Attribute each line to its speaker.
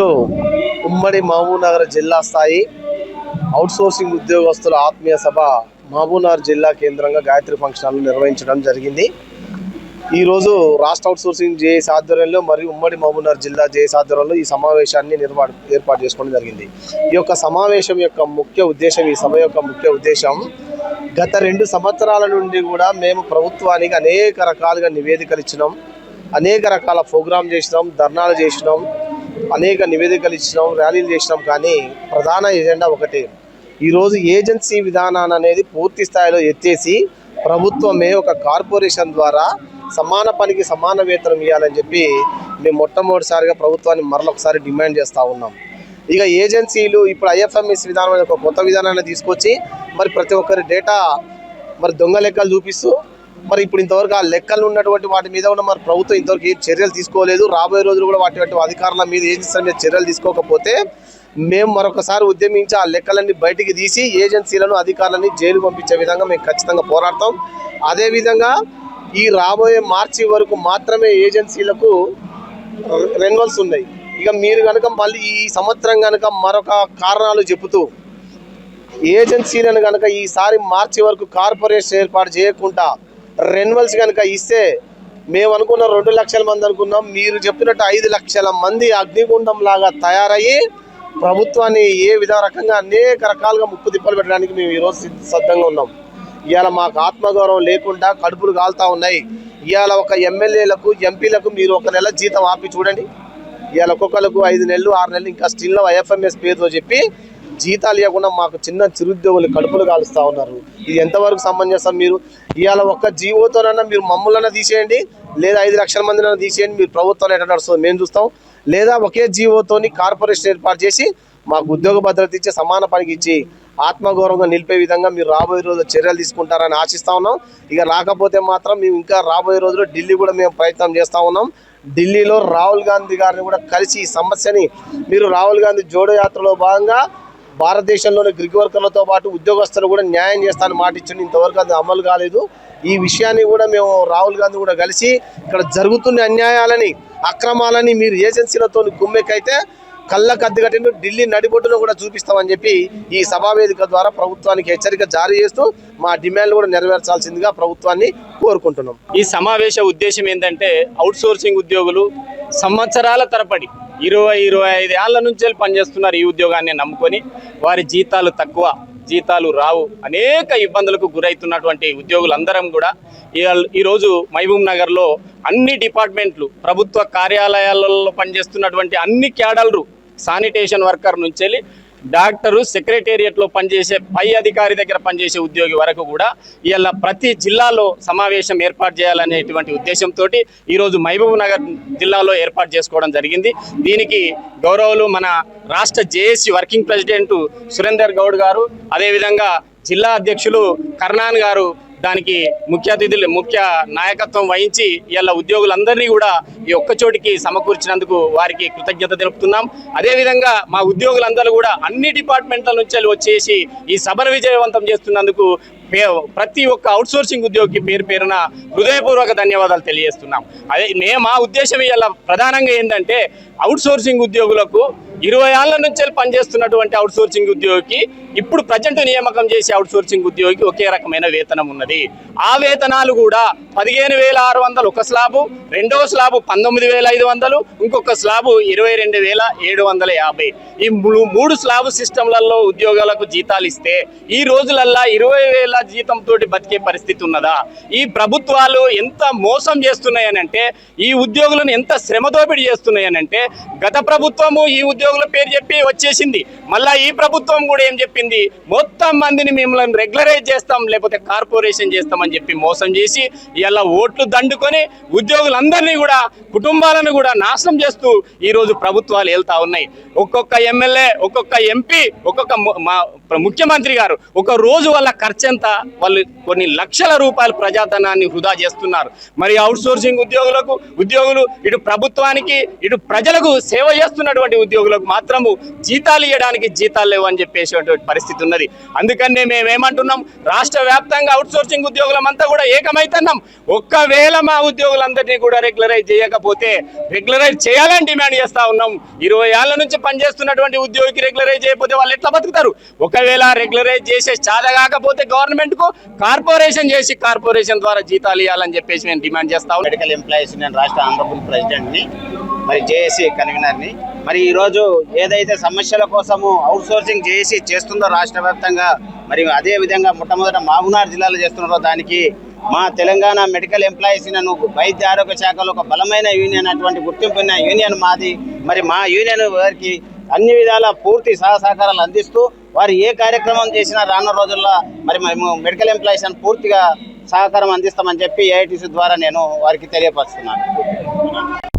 Speaker 1: ఈరోజు ఉమ్మడి మహబూబ్నగర్ జిల్లా స్థాయి అవుట్సోర్సింగ్ ఉద్యోగస్తుల ఆత్మీయ సభ మహబూబ్నగర్ జిల్లా కేంద్రంగా గాయత్రి ఫంక్షన్ హాల్లో నిర్వహించడం జరిగింది. ఈరోజు రాష్ట్ర అవుట్సోర్సింగ్ జేఏసీ ఆధ్వర్యంలో మరియు ఉమ్మడి మహబూబ్నగర్ జిల్లా జేఏసీ ఆధ్వర్యంలో ఈ సమావేశాన్ని ఏర్పాటు చేసుకోవడం జరిగింది. ఈ యొక్క సమావేశం యొక్క ముఖ్య ఉద్దేశం, ఈ సభ యొక్క ముఖ్య ఉద్దేశం, గత 2 సంవత్సరాల నుండి కూడా మేము ప్రభుత్వానికి అనేక రకాలుగా నివేదికలు ఇచ్చినాం, అనేక రకాల ప్రోగ్రాం చేసినాం, ధర్నాలు చేసినాం, అనేక నివేదికలు ఇచ్చినాం, ర్యాలీలు చేసినాం. కానీ ప్రధాన ఎజెండా ఒకటే, ఈరోజు ఏజెన్సీ విధానాన్ని అనేది పూర్తి స్థాయిలో ఎత్తేసి ప్రభుత్వమే ఒక కార్పొరేషన్ ద్వారా సమాన పనికి సమాన వేతనం ఇవ్వాలని చెప్పి మేము మొట్టమొదటిసారిగా ప్రభుత్వాన్ని మరొకసారి డిమాండ్ చేస్తూ ఉన్నాం. ఇక ఏజెన్సీలు ఇప్పుడు ఐఎఫ్ఎంఎస్ విధానం ఒక కొత్త విధానాన్ని తీసుకొచ్చి మరి ప్రతి ఒక్కరి డేటా మరి దొంగ లెక్కలు చూపిస్తూ మరి ఇప్పుడు ఇంతవరకు ఆ లెక్కలు ఉన్నటువంటి వాటి మీద కూడా మరి ప్రభుత్వం ఇంతవరకు ఏ చర్యలు తీసుకోలేదు. రాబోయే రోజులు కూడా వాటి అధికారుల మీద ఏజెన్సీల మీద చర్యలు తీసుకోకపోతే మేము మరొకసారి ఉద్యమించి ఆ లెక్కలన్నీ బయటికి తీసి ఏజెన్సీలను అధికారులని జైలు పంపించే విధంగా మేము ఖచ్చితంగా పోరాడతాం. అదేవిధంగా ఈ రాబోయే మార్చి వరకు మాత్రమే ఏజెన్సీలకు రెన్యువల్స్ ఉన్నాయి. ఇక మీరు కనుక మళ్ళీ ఈ సంవత్సరం కనుక మరొక కారణాలు చెబుతూ ఏజెన్సీలను కనుక ఈసారి మార్చి వరకు కార్పొరేషన్ ఏర్పాటు చేయకుండా రెన్యువల్స్ కనుక ఇస్తే మేము అనుకున్న 2 లక్షల మంది అనుకున్నాం, మీరు చెప్పినట్టు 5 లక్షల మంది అగ్నిగుండం లాగా తయారయ్యి ప్రభుత్వాన్ని ఏ రకంగా అనేక రకాలుగా ముప్పు తిప్పలు పెట్టడానికి మేము ఈరోజు సిద్ధంగా ఉన్నాం. ఇవాళ మాకు ఆత్మగౌరవం లేకుండా కడుపులు కాలుతూ ఉన్నాయి. ఇవాళ ఒక ఎమ్మెల్యేలకు ఎంపీలకు మీరు 1 నెల జీతం ఆపి చూడండి. ఇవాళ ఒక్కొక్కరికి 5 నెలలు 6 నెలలు ఇంకా స్టిల్లో ఐఎఫ్ఎంఎస్ పేరుతో చెప్పి జీతాలు ఇవ్వకుండా మాకు చిన్న చిరుద్యోగులు కడుపులు కాలుస్తూ ఉన్నారు. ఇది ఎంతవరకు సమంజసం? మీరు ఇవాళ ఒక్క జీవోతోనన్నా మీరు మమ్మల్ని తీసేయండి, లేదా 5 లక్షల మందినైనా తీసేయండి, మీరు ప్రభుత్వం ఎట్లా నడుస్తుంది మేము చూస్తాం. లేదా ఒకే జీవోతోని కార్పొరేషన్ ఏర్పాటు చేసి మాకు ఉద్యోగ భద్రత ఇచ్చి సమాన పనికి ఇచ్చి ఆత్మగౌరవంగా నిలిపే విధంగా మీరు రాబోయే రోజుల్లో చర్యలు తీసుకుంటారని ఆశిస్తూ ఉన్నాం. ఇక రాకపోతే మాత్రం మేము ఇంకా రాబోయే రోజుల్లో ఢిల్లీ కూడా మేము ప్రయత్నం చేస్తూ ఉన్నాం. ఢిల్లీలో రాహుల్ గాంధీ గారిని కూడా కలిసి ఈ సమస్యని మీరు రాహుల్ గాంధీ జోడో యాత్రలో భాగంగా భారతదేశంలోని గ్రిగ్ వర్కర్లతో పాటు ఉద్యోగస్తులు కూడా న్యాయం చేస్తానని మాట ఇచ్చింది. ఇంతవరకు అది అమలు కాలేదు. ఈ విషయాన్ని కూడా మేము రాహుల్ గాంధీ కూడా కలిసి ఇక్కడ జరుగుతున్న అన్యాయాలని అక్రమాలని మీరు ఏజెన్సీలతో గుమ్మెకైతే కళ్ళకు అద్దెగట్టిన ఢిల్లీ నడిబొడ్డును కూడా చూపిస్తామని చెప్పి ఈ సభావేదిక ద్వారా ప్రభుత్వానికి హెచ్చరిక జారీ చేస్తూ మా డిమాండ్లు కూడా నెరవేర్చాల్సిందిగా ప్రభుత్వాన్ని కోరుకుంటున్నాం.
Speaker 2: ఈ సమావేశ ఉద్దేశం ఏంటంటే అవుట్సోర్సింగ్ ఉద్యోగులు సంవత్సరాల తరబడి 20-25 ఏళ్ల నుంచి పనిచేస్తున్నారు ఈ ఉద్యోగాన్ని నమ్ముకొని. వారి జీతాలు తక్కువ, జీతాలు రావు, అనేక ఇబ్బందులకు గురవుతున్నటువంటి ఉద్యోగులందరం కూడా ఈరోజు మహబూబ్ నగర్లో అన్ని డిపార్ట్మెంట్లు, ప్రభుత్వ కార్యాలయాలలో పనిచేస్తున్నటువంటి అన్ని క్యాడర్లు, శానిటేషన్ వర్కర్ నుంచి వెళ్ళి డాక్టరు, సెక్రటేరియట్లో పనిచేసే పై అధికారి దగ్గర పనిచేసే ఉద్యోగి వరకు కూడా ఇలా ప్రతి జిల్లాలో సమావేశం ఏర్పాటు చేయాలనేటువంటి ఉద్దేశంతో ఈరోజు మహబూబ్ నగర్ జిల్లాలో ఏర్పాటు చేసుకోవడం జరిగింది. దీనికి గౌరవులు మన రాష్ట్ర JAC working president Surender Goud గారు, అదేవిధంగా జిల్లా అధ్యక్షులు కర్ణాన్ గారు దానికి ముఖ్య నాయకత్వం వహించి ఇలా ఉద్యోగులందరినీ కూడా ఈ ఒక్కచోటికి సమకూర్చినందుకు వారికి కృతజ్ఞత తెలుపుతున్నాం. అదేవిధంగా మా ఉద్యోగులందరూ కూడా అన్ని డిపార్ట్మెంట్ల నుంచి వచ్చేసి ఈ సభను విజయవంతం చేస్తున్నందుకు ప్రతి ఒక్క అవుట్సోర్సింగ్ ఉద్యోగికి పేరు పేరున హృదయపూర్వక ధన్యవాదాలు తెలియజేస్తున్నాం. మా ఉద్దేశం ఇలా ప్రధానంగా ఏంటంటే అవుట్సోర్సింగ్ ఉద్యోగులకు 20 ఏళ్ల నుంచి పనిచేస్తున్నటువంటి అవుట్సోర్సింగ్ ఉద్యోగికి ఇప్పుడు ప్రజెంట్ నియామకం చేసే అవుట్సోర్సింగ్ ఉద్యోగికి ఒకే రకమైన వేతనం ఉన్నది. ఆ వేతనాలు కూడా 15,600 ఒక స్లాబు, రెండవ స్లాబు 19,500, ఇంకొక స్లాబు 22,750. ఈ 3 స్లాబు సిస్టంలలో ఉద్యోగాలకు జీతాలు ఇస్తే ఈ రోజులల్లా 20,000 జీతంతో బతికే పరిస్థితి ఉన్నదా? ఈ ప్రభుత్వాలు ఎంత మోసం చేస్తున్నాయనంటే, ఈ ఉద్యోగులను ఎంత శ్రమదోపిడి చేస్తున్నాయనంటే, గత ప్రభుత్వము ఈ ఉద్యోగుల పేరు చెప్పి వచ్చేసింది. మళ్ళా ఈ ప్రభుత్వం కూడా ఏం చెప్పింది, మొత్తం మందిని మిమ్మల్ని రెగ్యులరైజ్ చేస్తాం, లేకపోతే కార్పొరేషన్ చేస్తామని చెప్పి మోసం చేసి ఇలా ఓట్లు దండుకొని ఉద్యోగులందరినీ కూడా, కుటుంబాలను కూడా నాశనం చేస్తూ ఈరోజు ప్రభుత్వాలు వెళ్తా ఉన్నాయి. ఒక్కొక్క ఎమ్మెల్యే, ఒక్కొక్క ఎంపీ, ఒక్కొక్క ముఖ్యమంత్రి గారు ఒక రోజు వాళ్ళ ఖర్చు ఎంత, వాళ్ళు కొన్ని లక్షల రూపాయల ప్రజాధనాన్ని వృధా చేస్తున్నారు. మరి అవుట్ సోర్సింగ్ ఉద్యోగులు ఇటు ప్రభుత్వానికి ఇటు ప్రజలకు సేవ చేస్తున్నటువంటి ఉద్యోగులకు మాత్రము జీతాలు ఇవ్వడానికి జీతాలు లేవు అని చెప్పేసేటువంటి పరిస్థితి ఉన్నది. అందుకనే మేమేమంటున్నాం, రాష్ట్ర వ్యాప్తంగా అవుట్ సోర్సింగ్ ఉద్యోగులమంతా కూడా ఏకమైతున్నాం. ఒక్కవేళ మా ఉద్యోగులందరినీ కూడా రెగ్యులరైజ్ చేయకపోతే రెగ్యులరైజ్ చేయాలని డిమాండ్ చేస్తా ఉన్నాం. 20 ఏళ్ల నుంచి పనిచేస్తున్నటువంటి ఉద్యోగికి రెగ్యులరైజ్ చేయకపోతే వాళ్ళు ఎట్లా బతుకుతారు? ఒకవేళ రెగ్యులరైజ్ చేసే చాద కాకపోతే గవర్నమెంట్ కు కార్పొరేషన్ చేసి కార్పొరేషన్ ద్వారా జీతాలు ఇవ్వాలని చెప్పేసి మేము డిమాండ్ చేస్తా ఉన్నాం.
Speaker 3: మెడికల్ ఎంప్లాయీస్ యూనియన్ రాష్ట్ర ఆనరబుల్ ప్రెసిడెంట్ని, మరి జేఏసీ కన్వీనర్ని. మరి ఈరోజు ఏదైతే సమస్యల కోసము అవుట్ సోర్సింగ్ జేఏసీ చేస్తుందో రాష్ట్ర వ్యాప్తంగా, మరి అదే విధంగా మొట్టమొదట మహబూబ్నగర్ జిల్లాలో చేస్తున్నారో దానికి మా తెలంగాణ మెడికల్ ఎంప్లాయీస్ యూనియన్ వైద్య ఆరోగ్య శాఖలో ఒక బలమైన యూనియన్, అటువంటి గుర్తింపున్న యూనియన్ మాది. మరి మా యూనియన్ వారికి అన్ని విధాల పూర్తి సహకారాలు అందిస్తూ వారు ఏ కార్యక్రమం చేసినా రానున్న రోజుల్లో మరి మేము మెడికల్ ఎంప్లాయీస్ అని పూర్తిగా సహకారం అందిస్తామని చెప్పి ఏఐటీసీ ద్వారా నేను వారికి తెలియపరుస్తున్నాను.